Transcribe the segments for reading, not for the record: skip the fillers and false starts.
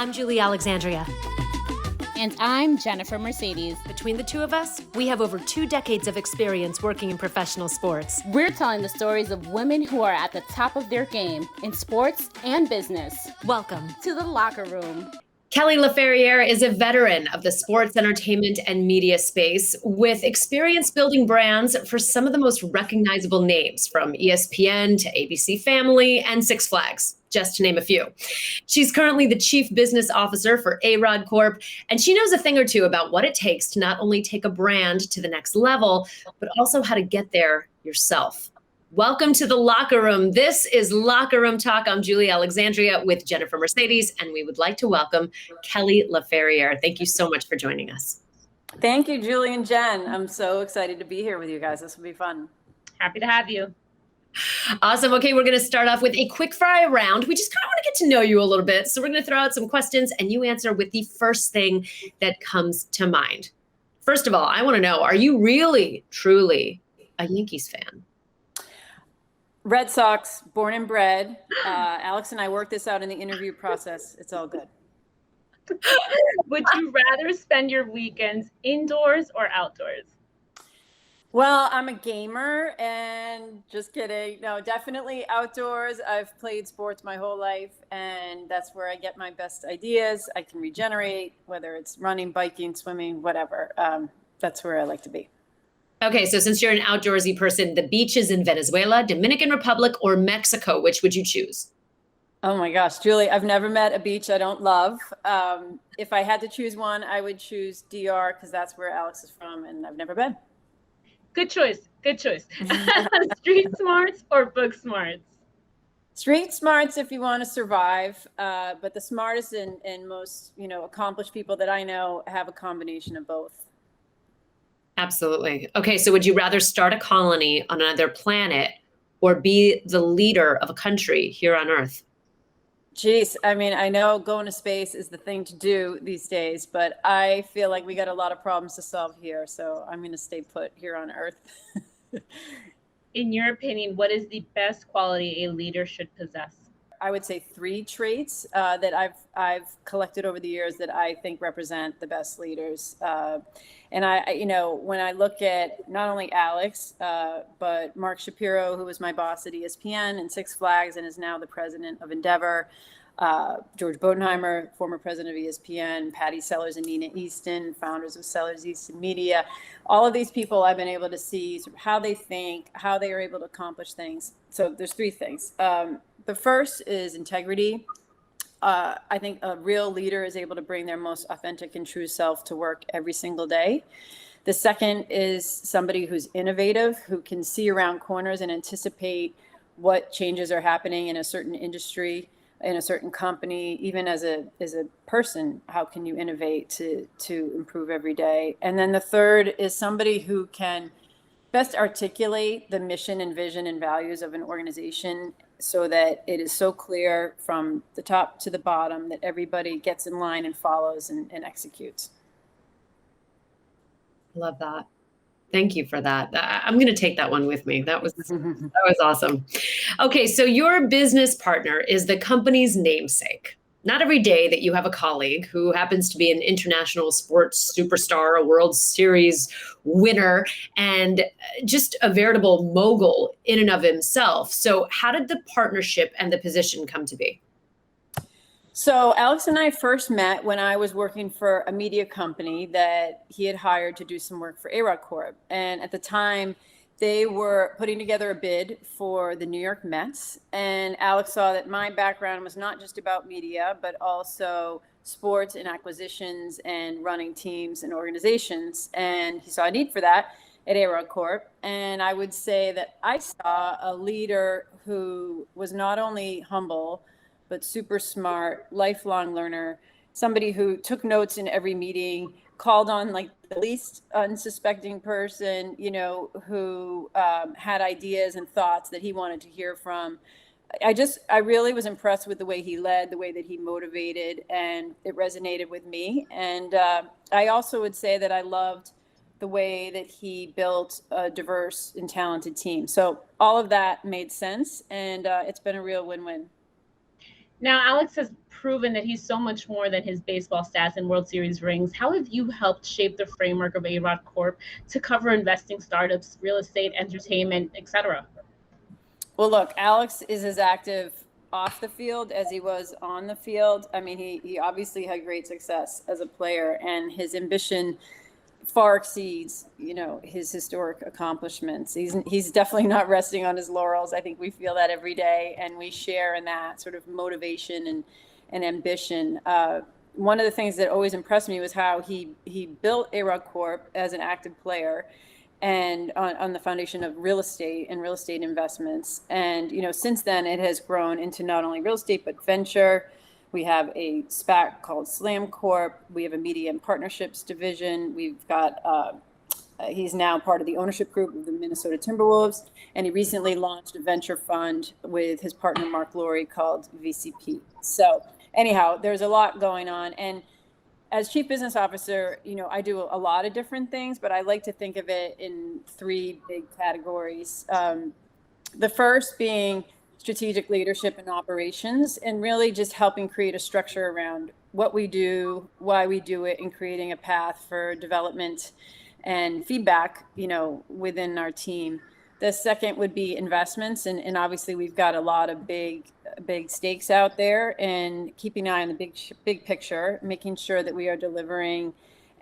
I'm Julie Alexandria. And I'm Jennifer Mercedes. Between the two of us, we have over 2 decades of experience working in professional sports. We're telling the stories of women who are at the top of their game in sports and business. Welcome to the locker room. Kelly Laferriere is a veteran of the sports, entertainment, and media space with experience building brands for some of the most recognizable names, from ESPN to ABC Family and Six Flags, just to name a few. She's currently the Chief Business Officer for A-Rod Corp, and she knows a thing or two about what it takes to not only take a brand to the next level, but also how to get there yourself. Welcome to the Locker Room. This is Locker Room Talk. I'm Julie Alexandria with Jennifer Mercedes, and we would like to welcome Kelly Laferriere. Thank you so much for joining us. Thank you, Julie and Jen. I'm so excited to be here with you guys. This will be fun. Happy to have you. Awesome. Okay, we're going to start off with a quick fire round. We just kind of want to get to know you a little bit. So we're going to throw out some questions, and you answer with the first thing that comes to mind. First of all, I want to know, are you really, truly a Yankees fan? Red Sox, born and bred. Alex and I worked this out in the interview process. It's all good. Would you rather spend your weekends indoors or outdoors? Well, I'm a gamer, and just kidding. No, definitely outdoors. I've played sports my whole life, and that's where I get my best ideas. I can regenerate, whether it's running, biking, swimming, whatever. That's where I like to be. Okay, so since you're an outdoorsy person, the beaches in Venezuela, Dominican Republic, or Mexico, which would you choose? Oh my gosh, Julie, I've never met a beach I don't love. If I had to choose one, I would choose DR because that's where Alex is from, and I've never been. Good choice. Good choice. Street smarts or book smarts? Street smarts if you want to survive, but the smartest and most accomplished people that I know have a combination of both. Absolutely. Okay, so would you rather start a colony on another planet or be the leader of a country here on Earth? Geez, I mean, I know going to space is the thing to do these days, but I feel like we got a lot of problems to solve here, so I'm going to stay put here on Earth. In your opinion, what is the best quality a leader should possess? I would say 3 traits that I've collected over the years that I think represent the best leaders. And when I look at not only Alex, but Mark Shapiro, who was my boss at ESPN and Six Flags and is now the president of Endeavor, George Bodenheimer, former president of ESPN, Patty Sellers and Nina Easton, founders of Sellers Easton Media. All of these people I've been able to see sort of how they think, how they are able to accomplish things. So there's 3 things. The first is integrity. I think a real leader is able to bring their most authentic and true self to work every single day. The second is somebody who's innovative, who can see around corners and anticipate what changes are happening in a certain industry, in a certain company. Even as a person, how can you innovate to improve every day? And then the third is somebody who can best articulate the mission and vision and values of an organization so that it is so clear from the top to the bottom that everybody gets in line and follows and executes. Love that. Thank you for that. I'm going to take that one with me. That was awesome. Okay, so your business partner is the company's namesake. Not every day that you have a colleague who happens to be an international sports superstar, a World Series winner, and just a veritable mogul in and of himself. So how did the partnership and the position come to be? So Alex and I first met when I was working for a media company that he had hired to do some work for A-Rod Corp. And at the time, they were putting together a bid for the New York Mets. And Alex saw that my background was not just about media, but also sports and acquisitions and running teams and organizations. And he saw a need for that at A-Rod Corp. And I would say that I saw a leader who was not only humble, but super smart, lifelong learner, somebody who took notes in every meeting, called on like the least unsuspecting person, who had ideas and thoughts that he wanted to hear from. I really was impressed with the way he led, the way that he motivated, and it resonated with me. And I also would say that I loved the way that he built a diverse and talented team. So all of that made sense, and it's been a real win-win. Now, Alex has proven that he's so much more than his baseball stats and World Series rings. How have you helped shape the framework of A-Rod Corp to cover investing, startups, real estate, entertainment, etc.? Well, look, Alex is as active off the field as he was on the field. I mean, he obviously had great success as a player, and his ambition far exceeds, his historic accomplishments. He's definitely not resting on his laurels. I think we feel that every day, and we share in that sort of motivation and ambition. One of the things that always impressed me was how he built A-Rod Corp as an active player, and on the foundation of real estate and real estate investments. And, since then it has grown into not only real estate, but venture. We have a SPAC called Slam Corp. We have a media and partnerships division. We've got, he's now part of the ownership group of the Minnesota Timberwolves. And he recently launched a venture fund with his partner, Mark Laurie, called VCP. So anyhow, there's a lot going on. And as chief business officer, I do a lot of different things, but I like to think of it in three big categories. The first being strategic leadership and operations, and really just helping create a structure around what we do, why we do it, and creating a path for development and feedback, within our team. The second would be investments, and obviously we've got a lot of big stakes out there, and keeping an eye on the big picture, making sure that we are delivering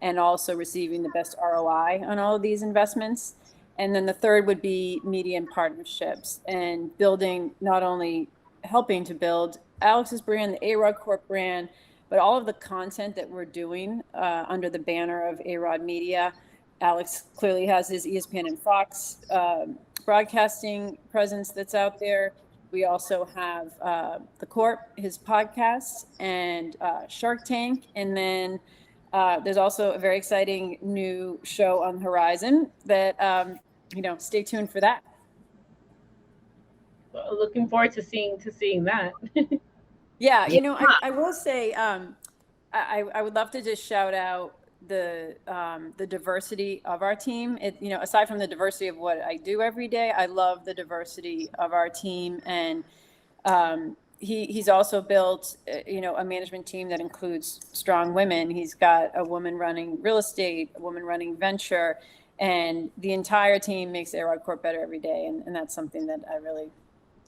and also receiving the best ROI on all of these investments. And then the third would be media and partnerships, and building, not only helping to build Alex's brand, the A-Rod Corp brand, but all of the content that we're doing under the banner of A-Rod Media. Alex clearly has his ESPN and Fox broadcasting presence that's out there. We also have the Corp, his podcast, and Shark Tank. And then there's also a very exciting new show on the horizon that, stay tuned for that. Well, looking forward to seeing that. Yeah, I will say I would love to just shout out the diversity of our team. Aside from the diversity of what I do every day, I love the diversity of our team. And he's also built, a management team that includes strong women. He's got a woman running real estate, a woman running venture, and the entire team makes A-Rod Corp better every day. And that's something that I really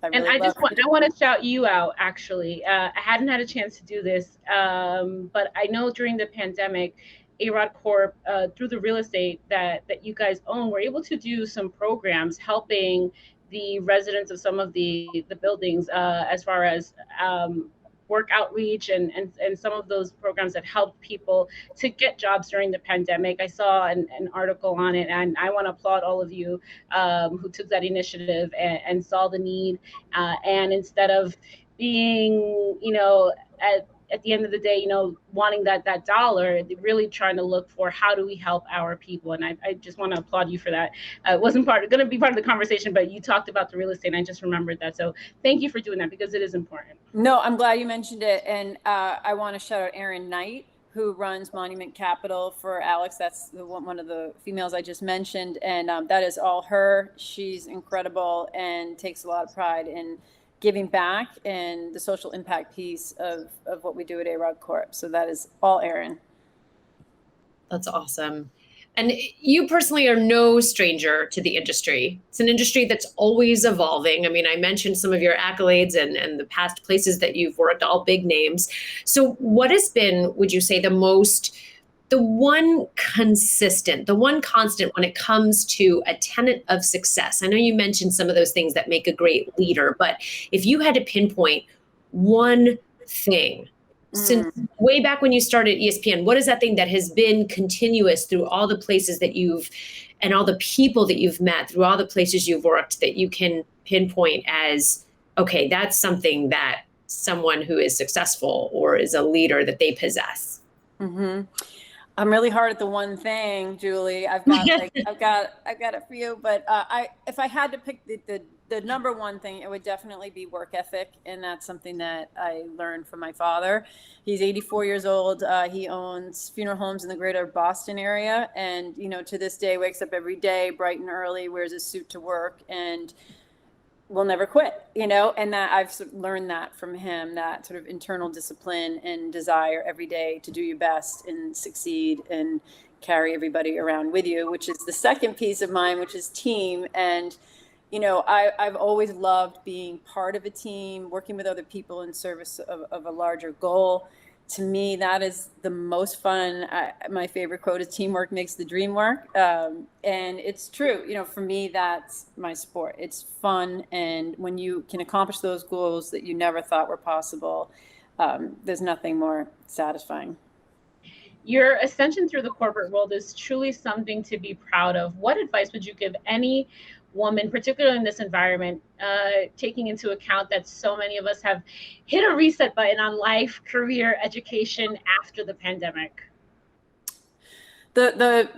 and I want to shout you out, actually. I hadn't had a chance to do this, but I know during the pandemic, A-Rod Corp, through the real estate that you guys own, were able to do some programs helping the residents of some of the buildings as far as work outreach and some of those programs that helped people to get jobs during the pandemic. I saw an article on it, and I want to applaud all of you who took that initiative and saw the need. And instead of being, at the end of the day, wanting that dollar, really trying to look for how do we help our people. And I just want to applaud you for that. It wasn't going to be part of the conversation, but you talked about the real estate, and I just remembered that. So thank you for doing that, because it is important. No, I'm glad you mentioned it. And I want to shout out Erin Knight, who runs Monument Capital for Alex. That's one of the females I just mentioned. And that is all her. She's incredible and takes a lot of pride in giving back and the social impact piece of what we do at A-Rod Corp. So that is all Erin. That's awesome. And you personally are no stranger to the industry. It's an industry that's always evolving. I mean, I mentioned some of your accolades and the past places that you've worked, all big names. So what has been, would you say, the one constant when it comes to a tenet of success? I know you mentioned some of those things that make a great leader, but if you had to pinpoint one thing, since way back when you started ESPN, what is that thing that has been continuous through all the places that and all the people that you've met, through all the places you've worked, that you can pinpoint as, okay, that's something that someone who is successful or is a leader that they possess? Mm-hmm. I'm really hard at the one thing, Julie. I've got a few, but if I had to pick the number one thing, it would definitely be work ethic, and that's something that I learned from my father. He's 84 years old. He owns funeral homes in the greater Boston area, and to this day wakes up every day bright and early, wears a suit to work, and will never quit, you know, and that I've learned that from him, that sort of internal discipline and desire every day to do your best and succeed and carry everybody around with you, which is the second piece of mine, which is team. And, you know, I've always loved being part of a team, working with other people in service of a larger goal. To me, that is the most fun. My favorite quote is teamwork makes the dream work. And it's true. You know, for me, that's my sport. It's fun. And when you can accomplish those goals that you never thought were possible, there's nothing more satisfying. Your ascension through the corporate world is truly something to be proud of. What advice would you give any woman, particularly in this environment, taking into account that so many of us have hit a reset button on life, career, education after the pandemic? The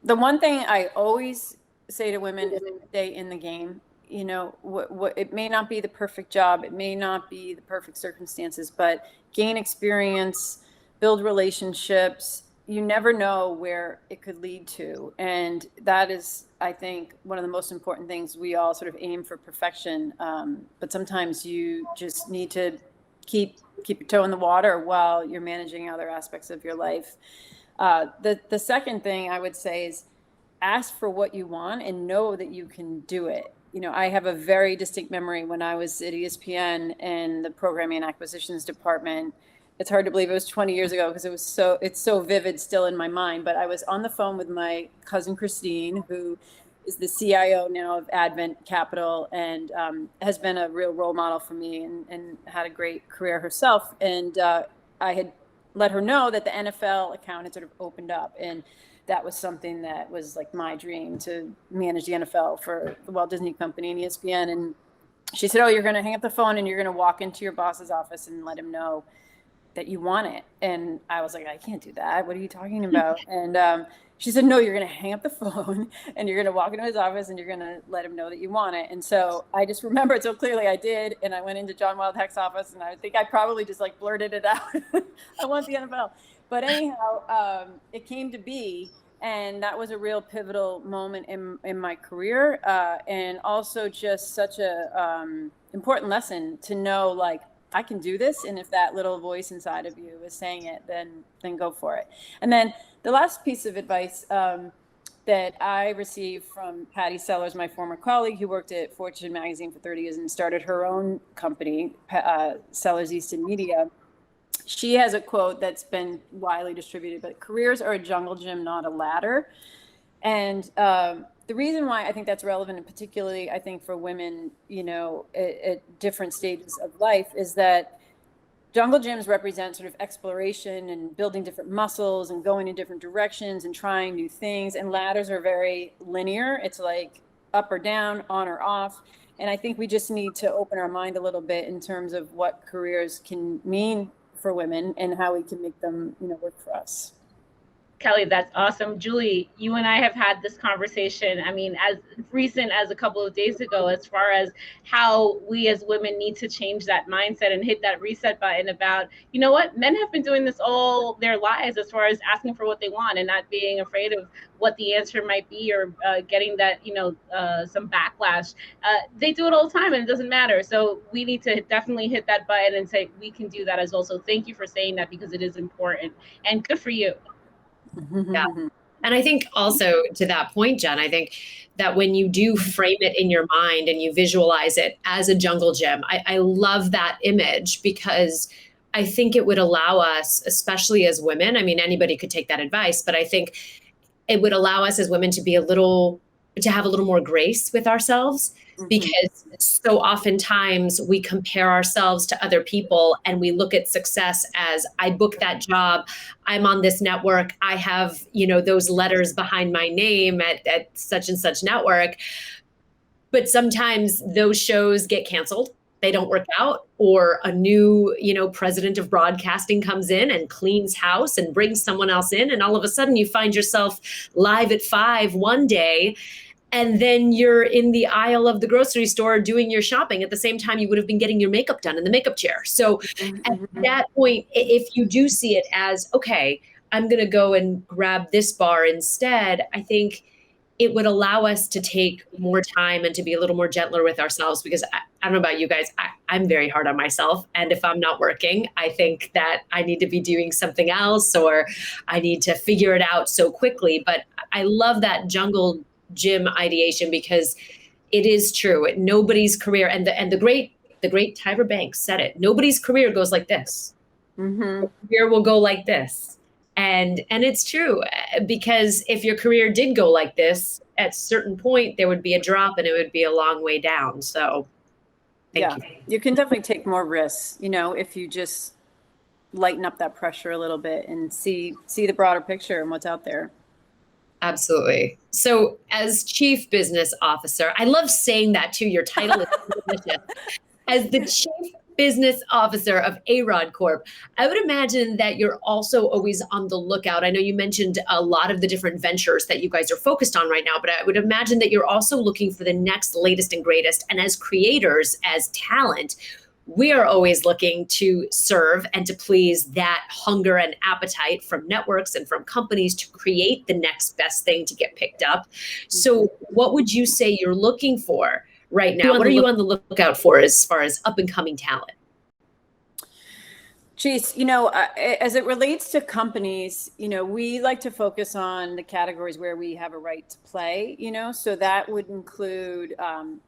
one thing I always say to women is stay in the game. You know, what it may not be the perfect job, it may not be the perfect circumstances, but gain experience, build relationships. You never know where it could lead to. And that is, I think, one of the most important things. We all sort of aim for perfection. But sometimes you just need to keep your toe in the water while you're managing other aspects of your life. The second thing I would say is ask for what you want and know that you can do it. You know, I have a very distinct memory when I was at ESPN in the programming and acquisitions department. It's hard to believe it was 20 years ago because it's so vivid still in my mind. But I was on the phone with my cousin Christine, who is the CIO now of Advent Capital and has been a real role model for me and had a great career herself. And I had let her know that the NFL account had sort of opened up. And that was something that was like my dream, to manage the NFL for the Walt Disney Company and ESPN. And she said, oh, you're going to hang up the phone and you're going to walk into your boss's office and let him know that you want it. And I was like, I can't do that. What are you talking about? And she said, no, you're going to hang up the phone and you're going to walk into his office and you're going to let him know that you want it. And so I just remembered so clearly I did. And I went into John Wildhack's office and I think I probably just like blurted it out. I want the NFL. But anyhow, it came to be. And that was a real pivotal moment in my career. And also just such a important lesson to know, like, I can do this. And if that little voice inside of you is saying it, then go for it. And then the last piece of advice that I received from Patty Sellers, my former colleague who worked at Fortune magazine for 30 years and started her own company, Sellers Easton Media. She has a quote that's been widely distributed, but careers are a jungle gym, not a ladder. And the reason why I think that's relevant, and particularly I think for women, you know, at different stages of life, is that jungle gyms represent sort of exploration and building different muscles and going in different directions and trying new things. And ladders are very linear. It's like up or down, on or off. And I think we just need to open our mind a little bit in terms of what careers can mean for women and how we can make them, you know, work for us. Kelly, that's awesome. Julie, you and I have had this conversation, I mean, as recent as a couple of days ago, as far as how we as women need to change that mindset and hit that reset button about, you know what, men have been doing this all their lives as far as asking for what they want and not being afraid of what the answer might be or getting that, you know, some backlash. They do it all the time and it doesn't matter. So we need to definitely hit that button and say, we can do that as well. So thank you for saying that because it is important and good for you. Yeah. And I think also to that point, Jen, I think that when you do frame it in your mind and you visualize it as a jungle gym, I love that image because I think it would allow us, especially as women, I mean, anybody could take that advice, but I think it would allow us as women to have a little more grace with ourselves. Because so oftentimes we compare ourselves to other people and we look at success as I booked that job, I'm on this network, I have, you know, those letters behind my name at such and such network. But sometimes those shows get canceled. They don't work out, or a new, you know, president of broadcasting comes in and cleans house and brings someone else in. And all of a sudden you find yourself live at 5 one day. And then you're in the aisle of the grocery store doing your shopping at the same time you would have been getting your makeup done in the makeup chair. So at that point, if you do see it as, okay, I'm going to go and grab this bar instead, I think it would allow us to take more time and to be a little more gentler with ourselves, because I don't know about you guys, I'm very hard on myself. And if I'm not working, I think that I need to be doing something else, or I need to figure it out so quickly. But I love that jungle gym ideation, because it is true. Nobody's career, and the great Tyra Banks said it. Nobody's career goes like this. Mm-hmm. Career will go like this. And it's true, because if your career did go like this, at a certain point there would be a drop and it would be a long way down. So thank you. You can definitely take more risks, if you just lighten up that pressure a little bit and see the broader picture and what's out there. Absolutely. So as Chief Business Officer, I love saying that too. Your title is delicious. As the Chief Business Officer of A-Rod Corp, I would imagine that you're also always on the lookout. I know you mentioned a lot of the different ventures that you guys are focused on right now, but I would imagine that you're also looking for the next latest and greatest. And as creators, as talent, we are always looking to serve and to please that hunger and appetite from networks and from companies to create the next best thing to get picked up. So what would you say you're looking for right now? What are you on the lookout for as far as up and coming talent? Geez, as it relates to companies, we like to focus on the categories where we have a right to play, so that would include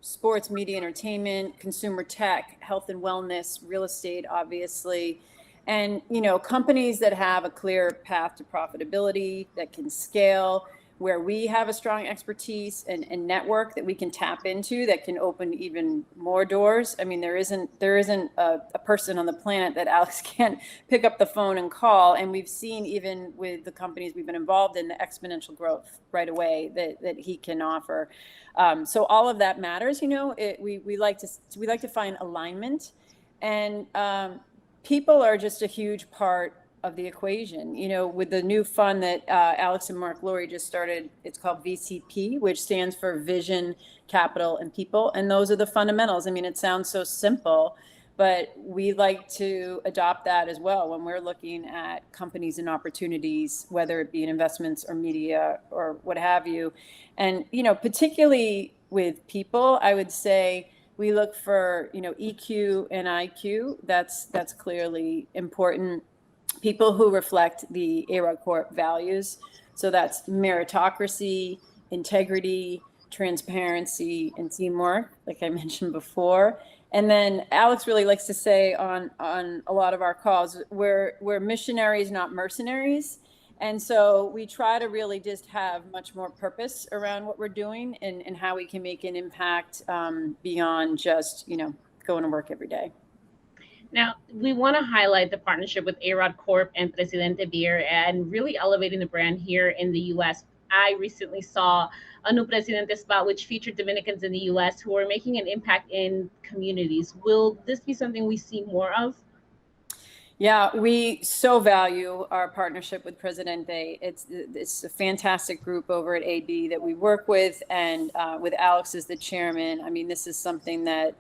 sports, media, entertainment, consumer tech, health and wellness, real estate, obviously. And, companies that have a clear path to profitability, that can scale, where we have a strong expertise and network that we can tap into that can open even more doors. I mean, there isn't a person on the planet that Alex can't pick up the phone and call. And we've seen, even with the companies we've been involved in, the exponential growth right away that he can offer. So all of that matters. We like to find alignment, and people are just a huge part of the equation. With the new fund that Alex and Mark Laurie just started, it's called VCP, which stands for Vision, Capital, and People. And those are the fundamentals. I mean, it sounds so simple, but we like to adopt that as well when we're looking at companies and opportunities, whether it be in investments or media or what have you. And, particularly with people, I would say we look for, EQ and IQ. That's clearly important. People who reflect the A-Rod Corp values. So that's meritocracy, integrity, transparency, and teamwork, like I mentioned before. And then Alex really likes to say on a lot of our calls, we're missionaries, not mercenaries. And so we try to really just have much more purpose around what we're doing and how we can make an impact beyond just, going to work every day. Now, we want to highlight the partnership with A-Rod Corp and Presidente Beer and really elevating the brand here in the U.S. I recently saw a new Presidente spot, which featured Dominicans in the U.S. who are making an impact in communities. Will this be something we see more of? Yeah, we so value our partnership with Presidente. It's a fantastic group over at AB that we work with, and with Alex as the chairman. I mean, this is something that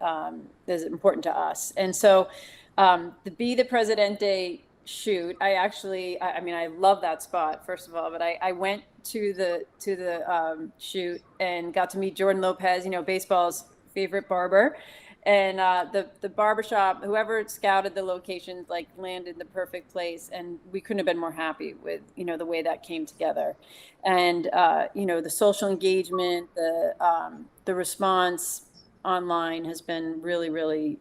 is important to us. And so the Be the Presidente shoot, I love that spot, first of all, but I went to the shoot and got to meet Jordan Lopez, baseball's favorite barber. And the barbershop, whoever scouted the location, landed the perfect place. And we couldn't have been more happy with, the way that came together. And, the social engagement, the response online has been really, really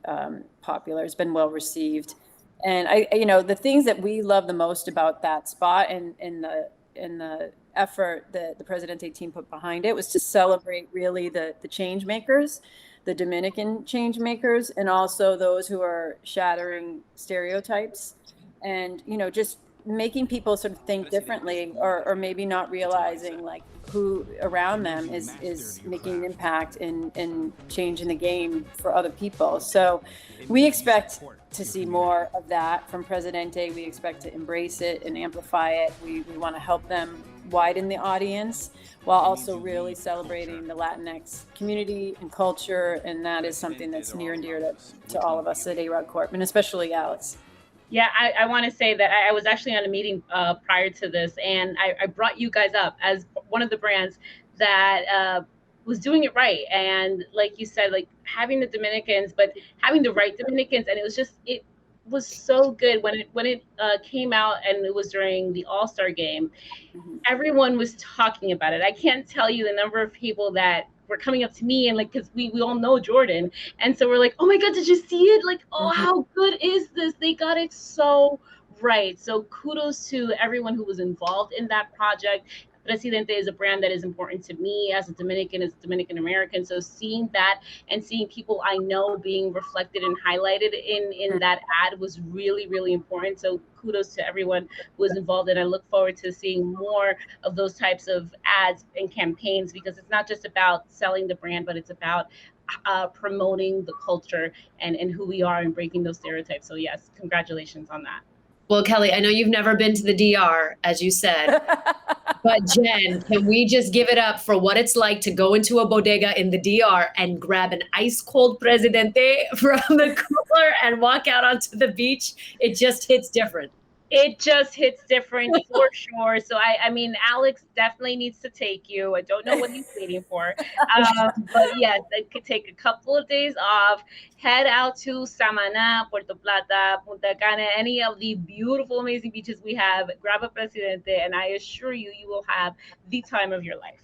popular. It's been well received. And the things that we love the most about that spot and the effort that the Presidente team put behind it was to celebrate really the change makers, the Dominican change makers, and also those who are shattering stereotypes and, just making people sort of think differently or maybe not realizing who around them is making an impact in changing the game for other people. So we expect to see more of that from Presidente. We expect to embrace it and amplify it. We want to help them widen the audience while also really celebrating the Latinx community and culture. And that is something that's near and dear to all of us at A-Rod Corp, and especially Alex. Yeah, I want to say that I was actually on a meeting prior to this, and I brought you guys up as one of the brands that was doing it right. And like you said, like having the Dominicans, but having the right Dominicans. And it was so good when it came out, and it was during the All-Star game. Mhm. Everyone was talking about it. I can't tell you the number of people that were coming up to me, and like, because we all know Jordan, and so we're like, oh my god, did you see it? Like, oh, how good is this? They got it so right. So kudos to everyone who was involved in that project. Presidente is a brand that is important to me as a Dominican, as a Dominican American. So seeing that and seeing people I know being reflected and highlighted in that ad was really, really important. So kudos to everyone who was involved. And I look forward to seeing more of those types of ads and campaigns, because it's not just about selling the brand, but it's about promoting the culture and who we are and breaking those stereotypes. So yes, congratulations on that. Well, Kelly, I know you've never been to the DR, as you said, but Jen, can we just give it up for what it's like to go into a bodega in the DR and grab an ice cold Presidente from the cooler and walk out onto the beach? It just hits different. It just hits different for sure. So I mean, Alex definitely needs to take you. I don't know what he's waiting for, but yes, I could take a couple of days off, head out to Samaná, Puerto Plata, Punta Cana, any of the beautiful, amazing beaches we have. Grab a Presidente, and I assure you, you will have the time of your life.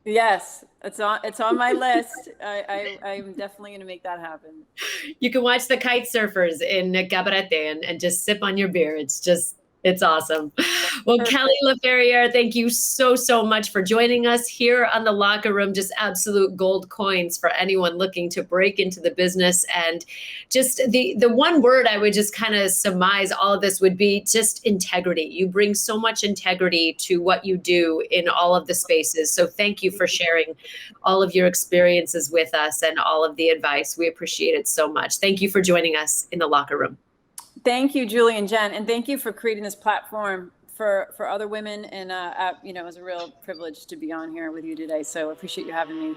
Yes, it's on my list. I'm definitely going to make that happen. You can watch the kite surfers in Cabarete and just sip on your beer. It's awesome. Well, Perfect. Kelly Laferriere, thank you so, so much for joining us here on The Locker Room. Just absolute gold coins for anyone looking to break into the business. And just the one word I would just kind of surmise all of this would be just integrity. You bring so much integrity to what you do in all of the spaces. So thank you for sharing all of your experiences with us and all of the advice. We appreciate it so much. Thank you for joining us in The Locker Room. Thank you, Julie and Jen, and thank you for creating this platform for other women. And you know, it was a real privilege to be on here with you today. So I appreciate you having me.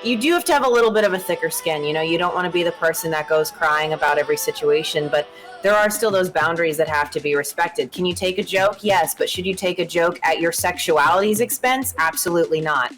You do have to have a little bit of a thicker skin. You know, you don't want to be the person that goes crying about every situation, but there are still those boundaries that have to be respected. Can you take a joke? Yes, but should you take a joke at your sexuality's expense? Absolutely not.